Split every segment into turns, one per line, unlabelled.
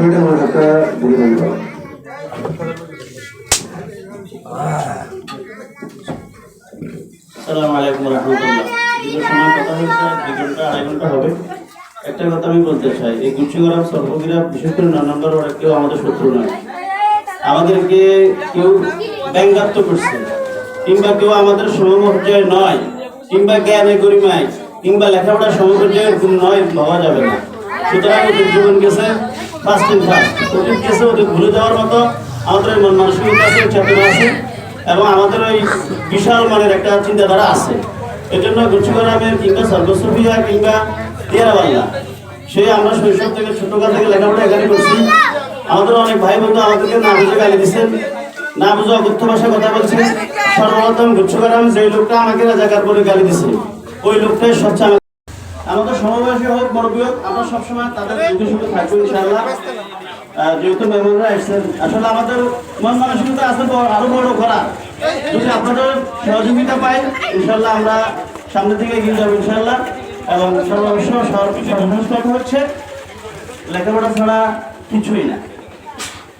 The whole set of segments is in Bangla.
মিনিটের মধ্যে একটা ডেলিভারি পাবেন।
আসসালামু আলাইকুম রহমতুল্লাহ। দীর্ঘ সময় কথা হয়েছে, 2 ঘন্টা 2.5 ঘন্টা হবে। একটা কথা আমি বলতে চাই, এই গুচ্ছগ্রাম সর্বগিরা বিশেষ করে 9 নম্বর ওরা কেউ আমাদের শত্রু নয়। আমাদেরকে কেউ ব্যঙ্গাত্ম করছে, কিংবা কেউ আমাদের সমপর্যায়ে নয়, কিংবা জ্ঞানে গরিমায়, কিংবা লেখাপড়ার সমপর্যায়ে এরকম নয়, ভাবা যাবে না। সুতরাং ওদের জীবন গেছে ফার্স্ট ইন ফার্স্ট, অতীত গেছে, ওদের ভুলে যাওয়ার মতো আমাদের মন মানসিকতা আছে, চেতনা আছে, এবং আমাদের ওই বিশাল মানের একটা চিন্তাধারা আছে। এই জন্য গুচ্ছগ্রামের কিংবা সর্বসুফিয়া কিংবা দিয়ারাবাল্লা, সে আমরা শৈশব থেকে ছোটকাল থেকে লেখাপড়া এখানে করছি। আমাদের অনেক ভাই বন্ধু আমাদেরকে না বুঝে গালি দিচ্ছেন, না বুঝে অগুপ্ত ভাষায় কথা বলছে। সর্বপ্রথম গুচ্ছগ্রাম যে লোকটা আমাকে রাজাকার বলে গালি দিচ্ছে, ওই লোকটাই সবচেয়ে আমাদের সমবয়সী হোক মুরব্বী হোক, আমরা সবসময় তাদের দুঃখে সুখে থাকবো ইনশাআল্লাহ। যেহেতু মেহমানরা এসেছেন, আসলে আমাদের মন মানসিকতা আছে আরো বড় করা। যদি আপনাদের সহযোগিতা পাই ইনশাআল্লাহ আমরা সামনে দিকে এগিয়ে যাবো ইনশাআল্লাহ। এবং সর্বস্ব সর্বসংস্কৃত হচ্ছে লেখাপড়া ছাড়া কিছুই না।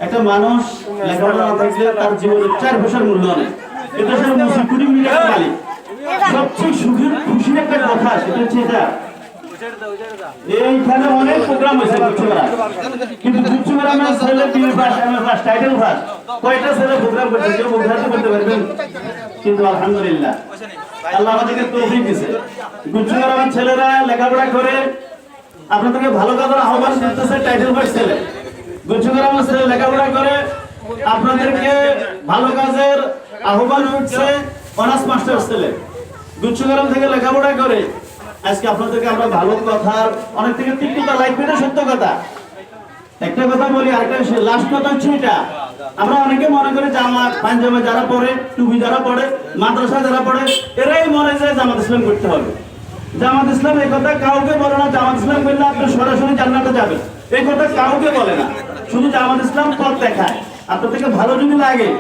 একটা মানুষ লেখাপড়া না থাকলে তার জীবনের 4 পয়সার মূল্য নেই। এটা সব মুসিকুড়ি মিলিয়ন মালিক। সবচেয়ে সুখের খুশির একটা কথা সেটা হচ্ছে এটা, এইখানে অনেক প্রোগ্রাম হয়েছে গুচ্ছগ্রাম, কিন্তু গুচ্ছগ্রামের ছেলে BA pass, MA pass, title pass, কয়টা ছেলে প্রোগ্রাম করছে? কেউ প্রোগ্রাম করতে পারবেন? কিন্তু আলহামদুলিল্লাহ আল্লাহ আমাদেরকে তৌফিক দিয়েছে। গুচ্ছগ্রামের ছেলেরা লেখাপড়া করে আপনাদেরকে ভালো কাজের আহ্বান করতেছে, টাইটেল পাস ছেলে। গুচ্ছগ্রামের ছেলে লেখাপড়া করে আপনাদেরকে ভালো কাজের আহ্বান হচ্ছে অনার্স মাস্টার ছেলে। গুচ্ছগ্রাম থেকে লেখাপড়া করে আজকে আপনাদেরকে আমরা ভালো কথা, অনেক থেকে তিক্ততা লাগবে না, সত্য কথা। একটা কথা বলি, আরেকটা লাস্ট কথা হচ্ছে এটা, আমরা অনেকে মনে করি জামাত পাঞ্জাবে যারা পড়ে, টুপি যারা পড়ে, মাদ্রাসা যারা পড়ে, এরাই মনে যায় জামাত ইসলাম করতে হবে। জামাত ইসলাম এই কথা কাউকে বলে না। জামাত ইসলাম করলে আপনি সরাসরি জান্নাতে যাবেন, এই কথা কাউকে বলে না। শুধু জামাত ইসলাম পথ দেখায়। আপনার থেকে ভালো যদি লাগে,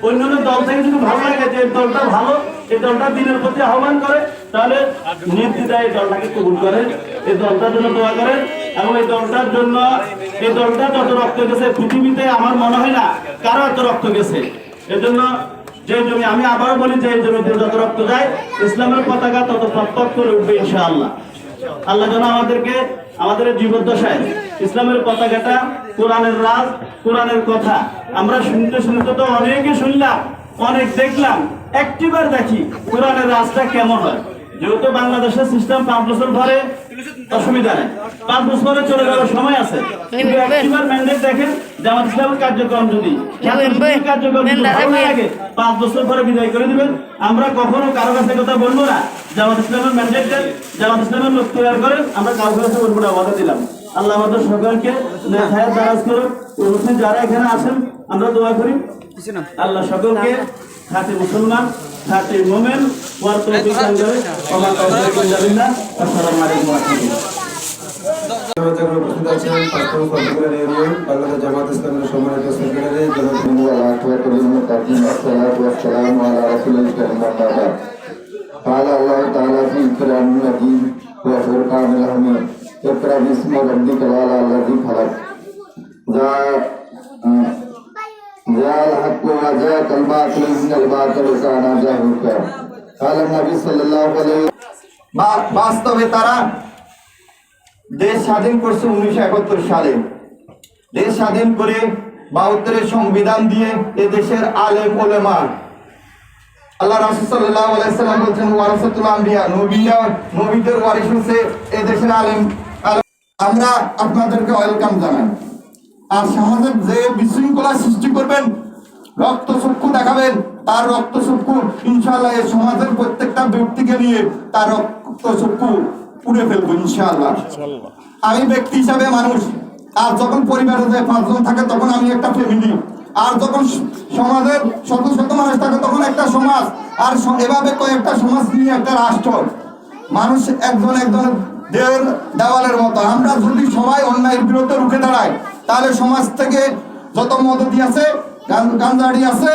অন্যান্য দল থেকে যদি ভালো লাগে যে দলটা ভালো, এই দলটা দিনের প্রতি আহ্বান করে, তাহলে নির্দ্বিধায় এই দলটাকে কবুল করেন, এই দলটার জন্য দোয়া করেন। এবং এই দলটার জন্য, এই দলটা যত রক্ত গেছে পৃথিবীতে আমার মনে হয় না কারো এত রক্ত গেছে। এজন্য যে জমি, আমি আবারও বলি, যে জমিতে যত রক্ত যায় ইসলামের পতাকা তত পথ করে উঠবে ইনশাআল্লাহ। আল্লাহ যেন আমাদেরকে আমাদের জীবদ্দশায় ইসলামের পতাকাটা, কোরআনের রাজ, কোরআনের কথা আমরা শুনতে শুনতে তো অনেকে শুনলাম, অনেক দেখলাম, একটিবার দেখি কোরআনের রাজটা কেমন হয়। যেহেতু বাংলাদেশের সিস্টেম 5 বছর পরে অসুবিধা নেই, 5 বছর পরে চলে যাওয়ার সময় আছে। একটিবার ম্যান্ডেট দেখেন, জামাত ইসলামের কার্যক্রম যদি কার্যক্রম ভালো লাগে 5 বছর পরে বিদায় করে দিবেন। আমরা কখনো কারো কাছে কথা বলবো না, জামাত ইসলামের ম্যান্ডেট দেন, জামাত ইসলামের লোক তৈরি করেন, আমরা কাউকে কাছে বলবো না, ওয়াদা দিলাম। আল্লাহ আমাদের সকলকে নেহায়াত দারাজ করুন। উপস্থিত যারা এখানে আছেন আমরা দোয়া করি, আল্লাহ সকলকে খাঁটি মুসলমান, খাঁটি মুমিন ওয়ার তৌফিক দান করে। ওয়া তৌফিক ইল্লা বিল্লাহ। আসসালামু আলাইকুম ওয়া রাহমাতুল্লাহ।
উপস্থিত আছেন পাঁচতম কর্মকর্তা ইউনিয়ন বাংলাদেশ জামাত ইসলামের সম্মানিত সেক্রেটারি জনাব قال الله تعالى في كلام المجيد وفرقان الحميد اقرأ باسم ربك الذي خلق جاء الحق وجاء الباطل إن الباطل كان زهوقا قال النبي صلى الله عليه وسلم বাস্তবে তারা দেশ স্বাধীন করছে 1971 সালে। দেশ স্বাধীন করে 72 সংবিধান দিয়ে এ দেশের আলেম ওলামা, আল্লাহ রাসূল সাল্লাল্লাহু আলাইহি সাল্লাম বলেছেন ওয়ারাসাতুল আম্বিয়া, নবীদের ওয়ারিস হচ্ছে এই দেশের আলেম। আমরা আপনাদেরকে ওয়েলকাম জানাই। আর সমাজের যে বিশৃঙ্খলা সৃষ্টি করবেন, রক্তচক্ষু দেখাবেন, তার রক্তচক্ষু ইনশাআল্লাহ এই সমাজের প্রত্যেকটা ব্যক্তিকে নিয়ে তার রক্তচক্ষু পুড়ে ফেলবো ইনশাআল্লাহ। আমি ব্যক্তি হিসাবে মানুষ, আর যখন পরিবারে যে 5 জন থাকে তখন আমি একটা ফ্যামিলি, আর যখন সমাজের শত শত মানুষ থাকে তখন একটা সমাজ, আর এভাবে কয়েকটা সমাজ নিয়ে একটা রাষ্ট্র। মানুষ একজন দেওয়ালের মতো। আমরা যদি সবাই অন্যায়ের বিরুদ্ধে রুখে দাঁড়াই, তাহলে সমাজ থেকে যত মদতি আছে, গাঞ্জাড়ি আছে,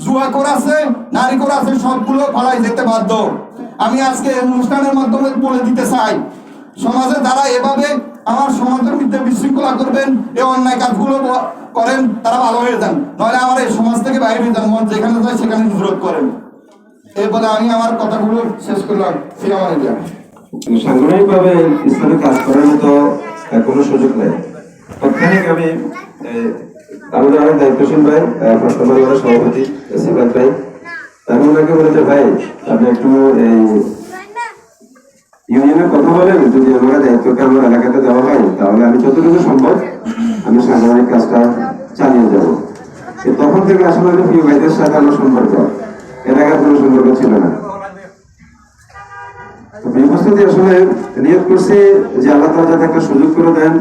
জুয়াখোর আছে, নারীখোর আছে, সবগুলো পালাই যেতে বাধ্য। আমি আজকে অনুষ্ঠানের মাধ্যমে বলে দিতে চাই, সমাজে যারা এভাবে আমার সমাজের মধ্যে বিশৃঙ্খলা করবেন, এই অন্যায় কাজগুলো করেন, তারা ভালো হয়ে যান, নইলে আমার এই সমাজ থেকে বাইরে হয়ে যান, মন যেখানে যায় সেখানে বিরোধ করেন। এই বলে আমি আমার কথাগুলো শেষ করলাম।
সাংগঠনিকভাবে ইসলামে কাজ করার মতো কোনো সুযোগ নেই। তৎক্ষণিক আমি আমাদের অনেক দায়িত্বশীল ভাই, আমাদের সভাপতি সিফাত ভাই, আমি ওনাকে বলে যে ভাই আপনি একটু এই ইউনিয়নের কথা বলেন, যদি আমরা দায়িত্বটা আমার এলাকাতে দেওয়া হয় তাহলে আমি যতটুকু সম্ভব আমি সাংগঠনিক কাজটা চালিয়ে যাব। তখন থেকে আসলে প্রিয় ভাইদের সাথে আমার সম্পর্ক, এলাকার কোনো সম্পর্ক ছিল না। বিপস্তুতি আসলে নিয়োগ করছি যে আল্লাহ তাআলা যাতে একটা সুযোগ করে দেন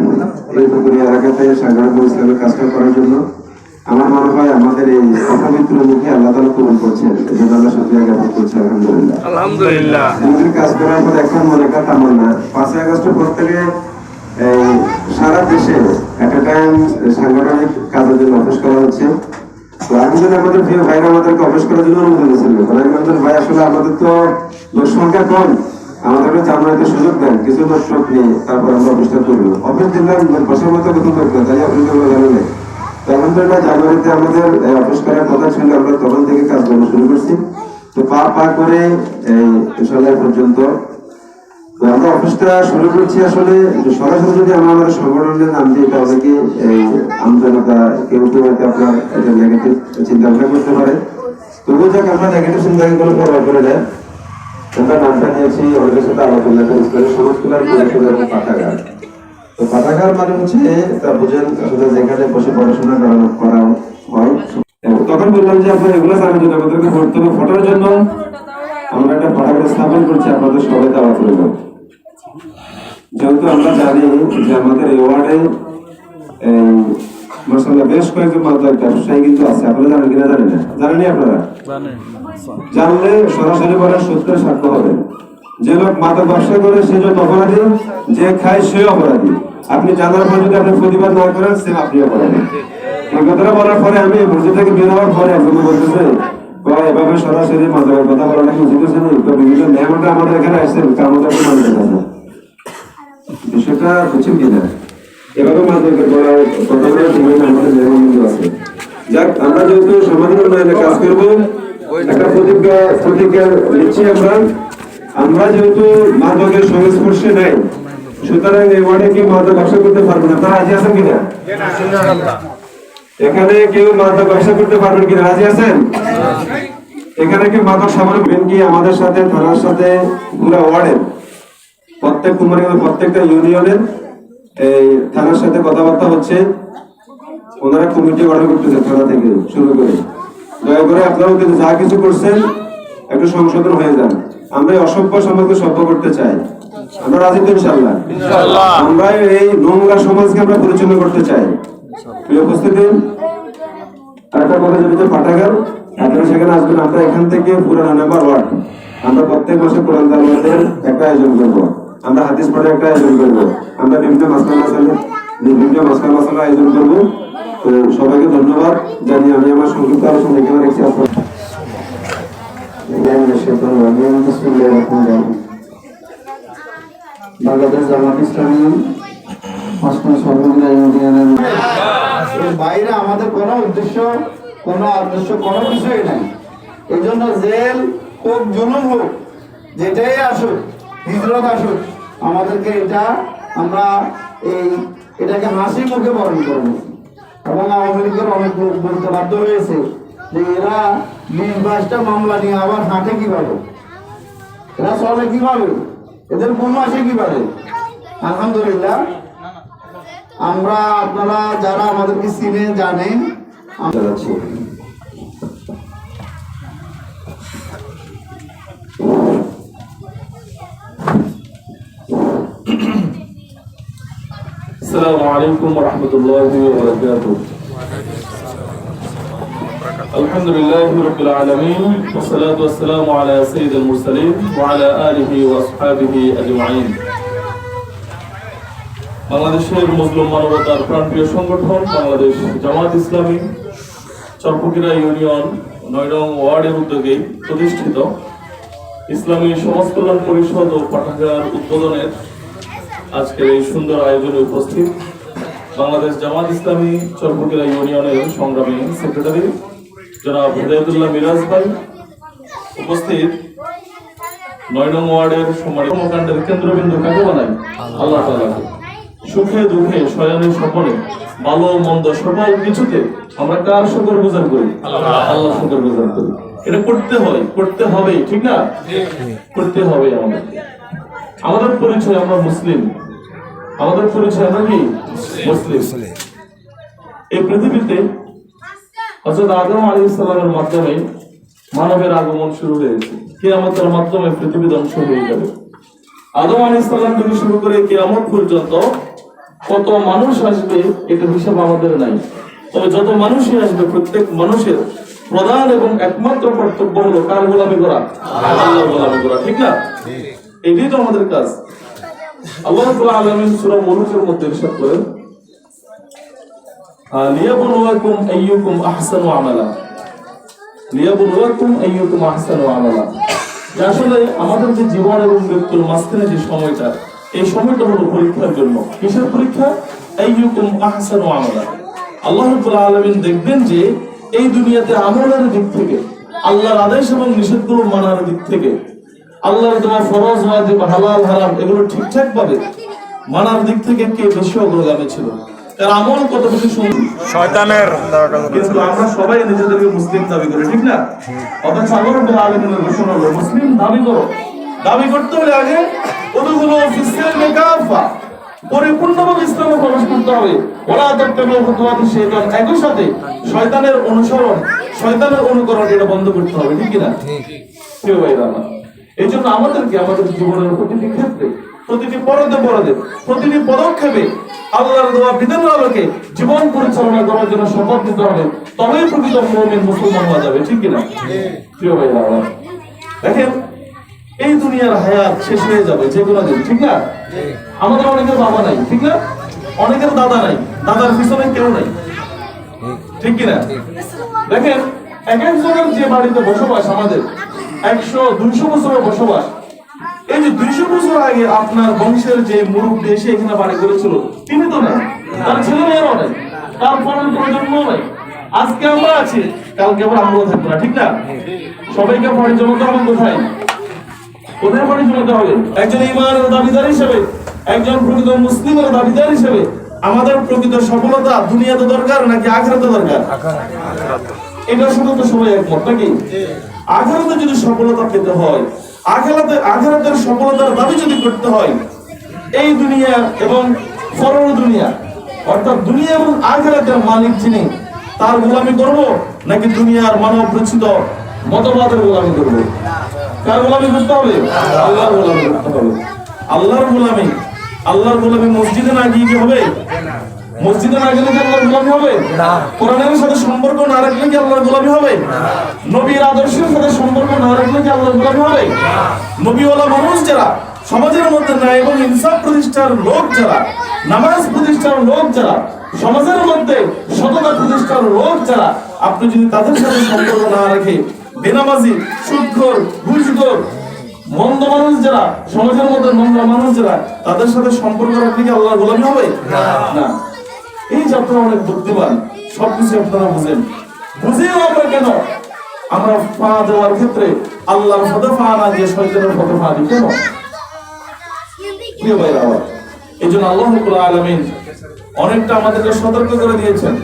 এই পুকুরিয়া এলাকাতে সাংগঠনিক ইসলামের কাজটা করার জন্য। আমার মনে হয় আমাদের এই অপবিত্র মুখে আল্লাহ তাআলা কবুল করছেন, এই জন্য আমরা শুকরিয়া জ্ঞাপন করছি। আলহামদুলিল্লাহ আলহামদুলিল্লাহ। আমাদের কাজ করার পর এখন মনে একটা তামান্না 5 আগস্টের পর থেকে সারা দেশে একটা টাইম সাংগঠনিক কাজের জন্য অফিস করা হচ্ছে। তো আগে যদি আমাদের প্রিয় ভাইরা আমাদেরকে অফিস করার জন্য অনুমতি দিয়েছিল, আমাদের ভাই আসলে আমাদের তো লোক সংখ্যা কম, আমাদেরকে জানুয়ারিতে সুযোগ দেন, কিছু লোক নিয়ে তারপর আমরা অফিসটা করবো। অফিস দিলাম বছর মতো বেতন দরকার, তাই অফিস করবো জানেন। তো আলহামদুলিল্লাহ জানুয়ারিতে আমাদের অফিস করার কথা ছিল, আমরা তখন থেকে কাজ করা শুরু করছি। তো পা করে ইনশাআল্লাহ পর্যন্ত আমরা অফিসটা শুরু করছি। আসলে সরাসরি যদি আমরা আমাদের সংগঠনের নাম দিই তাহলে কি আমজনতা কেউ কেউ হয়তো আপনার এটা নেগেটিভ চিন্তা ভাবনা করতে পারে। তবুও যাক আমরা নেগেটিভ চিন্তাগুলো পরোয়া করে দেয়। আমরা নামটা নিয়েছি অনেকের সাথে আলোচনা করে সমাজগুলার পাঠাগার। তো পাঠাগার মানে হচ্ছে তা বুঝেন আসলে যেখানে বসে পড়াশোনা করা হয়। তখন বললাম যে আপনার এগুলো জানার জন্য আমাদেরকে ভর্তি হবে, ভোটার জন্য আমরা একটা পাঠাগার স্থাপন করছি, আপনাদের সবাই দাওয়াত রইল। যেহেতু আমরা জানি যে আমাদের এই ওয়ার্ডে মাশাআল্লাহ বেশ কয়েকজন মাদ্রাসা ব্যবসায়ী কিন্তু আছে, আপনারা জানেন কিনা জানেন না? জানেনই আপনারা? জানলে সরাসরি বলে সত্যের সাক্ষ্য হবে। যে লোক মাদক ব্যবসা করে সে যত অপরাধী, যে খায় সে অপরাধী। আপনি জানার পর যদি আপনি প্রতিবাদ না করেন সে আপনি অপরাধী। এই কথাটা বলার পরে আমি মসজিদ থেকে বের হওয়ার পরে একজন বলতেছে এভাবে সরাসরি মাদকের কথা বলাটা কি উচিত হচ্ছে না? বিভিন্ন মেহমানরা আমাদের এখানে আসছেন, আমাদের মানতে চান না, বিষয়টা বুঝছেন কিনা? এভাবে মাদকের বলার কথা বলে আমাদের মেহমান আছে। যাক, আমরা যেহেতু সমাজের উন্নয়নে কাজ করবো, একটা প্রতিজ্ঞা নিচ্ছি আমরা যেহেতু মাদকের সংস্পর্শে নাই, সুতরাং এই ওয়ার্ডে কেউ মাদক ব্যবসা করতে পারবে না। তারা রাজি আছেন কিনা? এখানে কেউ মাদক ব্যবসা করতে পারবেন কিনা? রাজি আছেন? এখানে কেউ মাদক সামনে কি আমাদের সাথে থানার সাথে পুরো ওয়ার্ডের প্রত্যেক কুমারীগঞ্জের প্রত্যেকটা ইউনিয়নের এই থানার সাথে কথাবার্তা হচ্ছে। ওনারা কমিটি অর্ডার করতেছে থানা থেকে শুরু করে। দয়া করে আপনারাও কিন্তু যা কিছু করছেন একটু সংশোধন হয়ে যান। আমরা এই অসভ্য সমাজকে সভ্য করতে চাই। আমরা রাজি তো ইনশাআল্লাহ? আমরা এই নোংরা সমাজকে আমরা পরিচালনা করতে চাই। প্রিয় উপস্থিতি, আরেকটা কথা যেটা পাঠাগার, আপনারা সেখানে আসবেন। আমরা এখান থেকে পুরানা নাম্বার ওয়ার্ড আমরা প্রত্যেক মাসে কোরআন তালাওয়াতের একটা আয়োজন করবো, আমরা হাদিস পড়ার একটা আয়োজন করবো, আমরা বিভিন্ন মাসলা আয়োজন করবো। তো সবাইকে ধন্যবাদ জানিয়ে আমি আমার সংক্ষিপ্ত আলোচনা এখানে রেখেছি।
বাংলাদেশ জামাত ইসলামী বাইরে আমাদের কোনো উদ্দেশ্য কোনো আদর্শ কোনো কিছুই নাই। এই জন্য জেল হোক জুলুম হোক যেটাই আসুক, হিজরত আসুক, আমাদেরকে আমরা এটাকে হাসি মুখে বরণ করবো। এবং আওয়ামী লীগের অনেক লোক বলতে বাধ্য হয়েছে যে এরা 20-22টা মামলা নিয়ে আবার হাঁটে কিভাবে, এরা চলে কিভাবে, এদের ঘুম আসে কিভাবে। আলহামদুলিল্লাহ আমরা আপনারা যারা আমাদেরকে চিনে জানেন
জানাচ্ছি।
السلام عليكم ورحمة الله وبركاته. الحمد لله رب العالمين والصلاة والسلام على سيد المرسلين وعلى آله وأصحابه أجمعين. বাংলাদেশের মুসলিম মানবতার প্রাণপ্রিয় সংগঠন বাংলাদেশ জামাত ইসলামী চরপুকিরা ইউনিয়ন 9 নং ওয়ার্ডের উদ্যোগে প্রতিষ্ঠিত ইসলামী সমাজ কল্যাণ পরিষদ ও পাঠাগার উদ্বোধনের আজকের এই সুন্দর আয়োজনে উপস্থিত বাংলাদেশ জামাত ইসলামী চরপকিরা ইউনিয়নের সংগ্রামী সেক্রেটারি জনাব হিদায়াতুল্লাহ মিরাজ ভাই, উপস্থিত 9 নং ওয়ার্ডের সম্মানিত কর্মকাণ্ডের কেন্দ্রবিন্দু কাকে বানাই? আল্লাহ তাআলাকে। সুখে দুঃখে শয়নে স্বপনে ভালো মন্দ সকল কিছুতে আমরা কার শুকর গুজার করি? আল্লাহ শুকর গুজার করি। এটা করতে হবে, ঠিক না? করতে হবে। আমাদের পরিচয় আমরা মুসলিম, আমাদের পরিচয় আমরা কি মুসলিম। এই পৃথিবীতে হযরত আদম আলাইহিস সালামের মাধ্যমে মানবের আগমন শুরু হয়েছে। কিয়ামতের মাধ্যমে পৃথিবী ধ্বংস হয়ে যাবে। আদম আলাইহিস সালাম থেকে শুরু করে কিয়ামত পর্যন্ত কত মানুষ আসবে এটার হিসাব আমাদের নাই। তবে যত মানুষই আসবে প্রত্যেক মানুষের প্রধান এবং একমাত্র কর্তব্য হলো কার গোলামি করা? আল্লাহর গোলামি করা, ঠিক না? এটাই তো আমাদের কাজ। আল্লাহ রাব্বুল আলামিন সূরা মুলুকের মধ্যে ইরশাদ করেন, লিয়াবলুয়াকুম আইয়ুকুম আহসানু আমালা, লিয়াবলুয়াকুম আইয়ুকুম আহসানু আমালা। আসলে আমাদের যে জীবন এবং মৃত্যুর মাঝখানে যে সময়টা, এই সময়টা হলো পরীক্ষার জন্য। কিসের পরীক্ষা? আইয়ুকুম আহসানু আমালা। আল্লাহ রাব্বুল আলামিন দেখবেন যে এই দুনিয়াতে আমলের দিক থেকে, আল্লাহর আদেশ এবং নিষেধগুলো মানার দিক থেকে, আল্লাহর দেওয়া ফরজ ওয়াজিব হালাল হারাম এগুলো ঠিকঠাক ভাবে মানার দিক থেকে কে বেশি অগ্রগামী ছিল? তার আমল কত বেশি সুন্দর। শয়তানের কিন্তু আমরা সবাই নিজেদেরকে মুসলিম দাবি করি, ঠিক না? অথচ আল্লাহ রাব্বুল আলামিনের ঘোষণা হলো মুসলিম দাবি করো। দাবি করতে হলে আগে ওদুগুলো ফিসিলমে কাফা, পরিপূর্ণভাবে ইসলামে প্রবেশ করতে হবে। ওয়ালা তাত্তাবিউ খুতুওয়াতি শাইতান, একই সাথে শয়তানের অনুসরণ, শয়তানের অনুকরণ এটা বন্ধ করতে হবে, ঠিক কি না? ঠিক ভাইরা আমার, এই জন্য আমাদেরকে আমাদের জীবনের প্রতিটি ক্ষেত্রে, প্রতিটি পরদে প্রতিটি পদক্ষেপে আল্লাহর দেওয়া বিধানের আলোকে জীবন পরিচালনা করার জন্য শপথ নিতে হবে। তবেই প্রকৃত মুমিন মুসলমান হওয়া যাবে, ঠিক কিনা? প্রিয় ভাইরা আমার, দেখেন এই দুনিয়ার হায়াত শেষ হয়ে যাবে যে কোনো দিন, ঠিক না? আমাদের অনেকের বাবা নাই, ঠিক না? অনেকের দাদা নাই, দাদার পিছনে কেউ নাই, ঠিক কিনা? দেখেন এক একজনের যে বাড়িতে বসবাস, আমাদের 100-200 বছরের বসবাস, এই যে 200 বছর আগে আপনার বংশের যে মুরব্বী এসে এখানে বাড়ি করেছিল তিনি তো নেই, তার ছেলে মেয়েরাও নেই, তার পরের প্রজন্মও নেই। আজকে আমরা আছি, কালকে আবার আমরাও থাকবো না, ঠিক না? সবাইকে বাড়ি জমাতে হবে কোথায়? কোথায় বাড়ি জমাতে হবে? একজন ঈমানের দাবিদার হিসেবে, একজন প্রকৃত মুসলিমের দাবিদার হিসেবে আমাদের প্রকৃত সফলতা দুনিয়াতে দরকার নাকি আখিরাতে দরকার? এটা শুধু তো সবাই একমত নাকি? আখিরাতে যদি সফলতা পেতে হয়, আখিরাতের সফলতার দাবি যদি করতে হয়, এই দুনিয়া এবং পরের দুনিয়া, অর্থাৎ দুনিয়া এবং আখিরাতের মালিক যিনি, তার গোলামি করব নাকি দুনিয়ার মানব রচিত মতবাদের গোলামি করব? কার গোলামি করতে হবে? আল্লাহর গোলামি করতে হবে। আল্লাহর গোলামি মসজিদে না গিয়ে কি হবে? মসজিদে না গেলে কি আল্লাহর গোলামি হবে? কোরআনের সাথে সম্পর্ক না রাখলে কি আল্লাহর গোলামি হবে? নবীর আদর্শের সাথে সম্পর্ক না রাখলে কি আল্লাহর গোলামি হবে? নবীওয়ালা মানুষ যারা, সমাজের মধ্যে ন্যায় এবং ইনসাফ প্রতিষ্ঠার লোক যারা, নামাজ প্রতিষ্ঠার লোক যারা, সমাজের মধ্যে সততা প্রতিষ্ঠার লোক যারা, আপনি যদি তাদের সাথে সম্পর্ক না রাখে, বেনামাজি, সুদখোর, ঘুষখোর, মন্দ মানুষ যারা, সমাজের মধ্যে মন্দ মানুষ যারা, তাদের সাথে সম্পর্ক রাখলে কি আল্লাহর গোলামি হবে? না। এই যে আপনারা অনেক বুদ্ধিমান, সবকিছু আপনারা বুঝেও আমরা কেন আমরা পা দেওয়ার ক্ষেত্রে আল্লাহর পথে পা না দিয়ে শয়তানের পথে পা দিই কেন? প্রিয় ভাইরা আমার, এই জন্য আল্লাহ রাব্বুল আলামিন অনেকটা আমাদেরকে সতর্ক করে দিয়েছেন,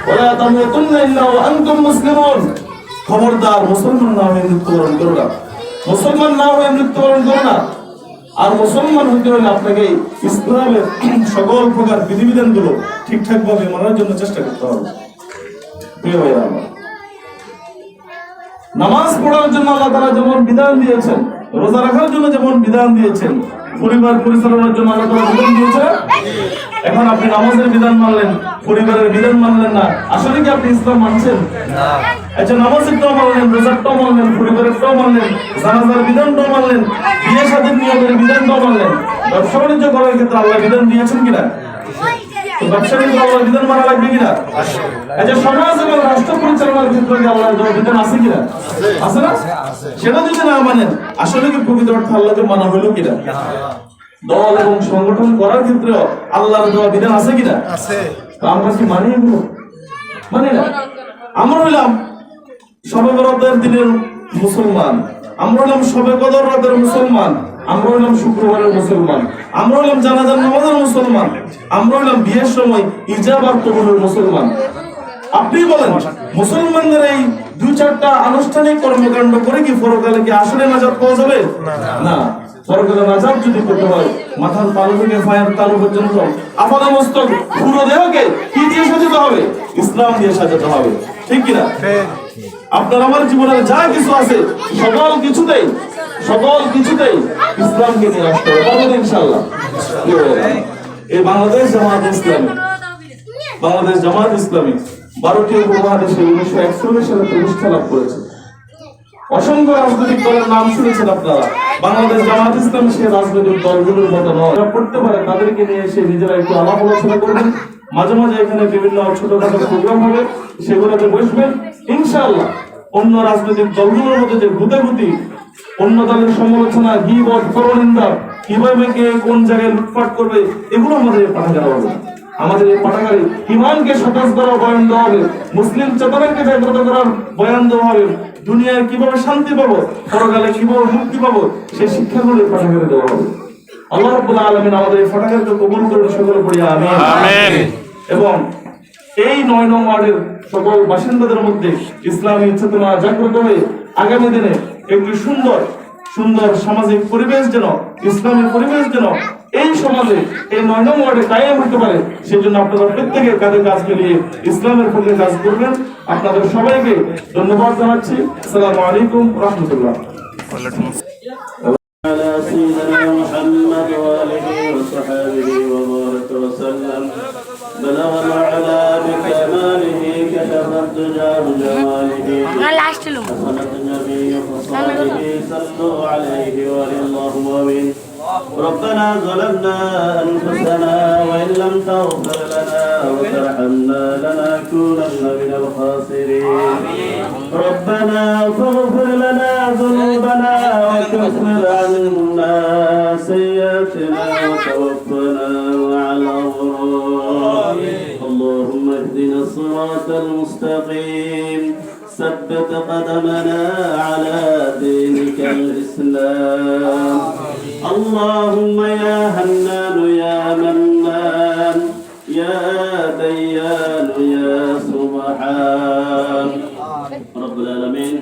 ওয়ালা তামুতুন্না ইল্লা ওয়া আনতুম মুসলিমুন। খবরদার মুসলমান না হয়ে মৃত্যুবরণ করো না, মুসলমান না হয়ে মৃত্যুবরণ করো না। আর মুসলমান হতে হলে আপনাকে ইসলামের সকল প্রকার বিধিবিধান গুলো ঠিকঠাক ভাবে মানার জন্য চেষ্টা করতে হবে। প্রিয় ভাইরা আমার, নামাজ পড়ার জন্য আল্লাহ তাআলা যেমন বিধান দিয়েছেন, রোজা রাখার জন্য যেমন বিধান দিয়েছেন, পরিবার পরিচালনার জন্য আল্লাহ তাআলা বিধান দিয়েছেন। এখন আপনি নামাজের বিধান মানলেন, পরিবারের বিধান মানলেন না, আসলে কি আপনি ইসলাম মানছেন? না। আচ্ছা, নামাজেরটাও মানলেন, রোজারটাও মানলেন, পরিবারেরটাও মানলেন, জানাজার বিধানটাও মানলেন, বিয়ে শাদীর নিয়মের বিধানটাও মানলেন, ব্যবসা বাণিজ্য করার ক্ষেত্রে আল্লাহ বিধান দিয়েছেন কিনা? তো ব্যবসা কিন্তু আল্লাহর বিধান মানা লাগবে কিনা? এই যে সমাজ এবং রাষ্ট্র পরিচালনার ক্ষেত্রে কি আল্লাহর দেওয়া বিধান আছে কিনা? আছে না? সেটা যদি না মানেন আসলে কি প্রকৃত অর্থে আল্লাহকে মানা হলো কিনা? দল এবং সংগঠন করার ক্ষেত্রে আল্লাহর দেওয়া বিধান আছে কিনা? আছে। আমরা কি মানি এগুলো? মানি না। আমরা হইলাম শবে বরাতের দিনের মুসলমান, আমরা হইলাম শবে কদর রাতের মুসলমান, আমরা হইলাম শুক্রবারের মুসলমান, আমরা হইলাম জানাজার নামাজের মুসলমান, আমরা হইলাম বিয়ের সময় ইজাব আর কবুলের মুসলমান। আপনি বলেন মুসলমানদের এই 2-4টা আনুষ্ঠানিক কর্মকাণ্ড করে কি পরকালে কি আসলে নাজাত পাওয়া যাবে? না। পরকালে নাজাত যদি করতে হয় মাথার তালু থেকে পায়ের তালু পর্যন্ত আপাদা মস্তক পুরো দেহকে কি দিয়ে সাজাতে হবে? ইসলাম দিয়ে সাজাতে হবে, ঠিক কিনা? আপনার আমার জীবনের যা কিছু আছে সকল কিছুতেই ইসলামকে নিয়ে আসতে হবে, পারবেন ইনশাআল্লাহ। এই বাংলাদেশ জামাত ইসলামী 12টি উপমহাদেশে 1941 সালে প্রতিষ্ঠা লাভ করেছে। অসংখ্য রাজনৈতিক দলের নাম শুনেছেন আপনারা। বাংলাদেশ জামাত ইসলামী সে রাজনৈতিক দলগুলোর মতো নয়। পড়তে পারে তাদেরকে নিয়ে এসে নিজেরা একটু আলাপ আলোচনা করবেন। মাঝে মাঝে এখানে বিভিন্ন ছোটখাটো প্রোগ্রাম হবে, সেগুলোতে বসবেন ইনশাআল্লাহ। অন্য রাজনৈতিক দলগুলোর মধ্যে যে গুতাগুতি, অন্য দলের সমালোচনা, গীবত, পরনিন্দা, কিভাবে কে কোন জায়গায় লুটপাট করবে, এগুলো আমাদের পাঠাগার হবে। আমাদের এই পাঠাগারে ইমানকে সতেজ করার বয়ান দেওয়া হবে, মুসলিম চেতনাকে জাগ্রত করার বয়ান দেওয়া হবে, দুনিয়ায় কিভাবে শান্তি পাবো, পরকালে কিভাবে মুক্তি পাবো, সেই শিক্ষাগুলো এই পাঠাগারে দেওয়া হবে। আল্লাহ রাব্বুল আলামিন আমাদের এই পাঠাগারকে কবুল করুন, সকলে পড়ি আমিন। এবং এই 9 নং ওয়ার্ডের সকল বাসিন্দাদের মধ্যে ইসলামী চেতনা জাগ্রত হয়ে আগামী দিনে একটি সুন্দর সামাজিক পরিবেশ যেন, ইসলামী পরিবেশ যেন এই সমাজে এই 9 নং ওয়ার্ডে কায়েম হতে পারে, সেজন্য আপনারা প্রত্যেকে কাঁধে কাজ মিলিয়ে ইসলামের পক্ষে কাজ করবেন। আপনাদের সবাইকে ধন্যবাদ জানাচ্ছি। আসসালামু আলাইকুম রাহমাতুল্লাহ।
على سيدنا محمد وآله وصحبه وبارك وسلم. بلغ العلا بكماله كشف الدجى بجماله. حسنت النبي وصحبه صلوا عليه وآله اللهم آمين. ربنا ظلمنا أنفسنا وإن لم تغفر لنا وترحمنا لنكونن من الخاسرين. ربنا فاغفر لنا ذنوبنا وكفر عنا سيئاتنا وتوفنا مع الأبرار. اللهم اهدنا الصراط المستقيم، ثبت قدمنا على دينك الإسلام. اللهم يا هنان يا منان يا ديان يا سبحان رب العالمين.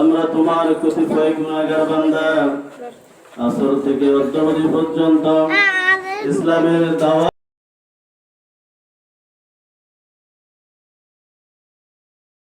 আমরা তোমার কতিপয় গুনাহগার বান্দা, আসর থেকে অদ্যাবধি পর্যন্ত ইসলামের দাওয়াত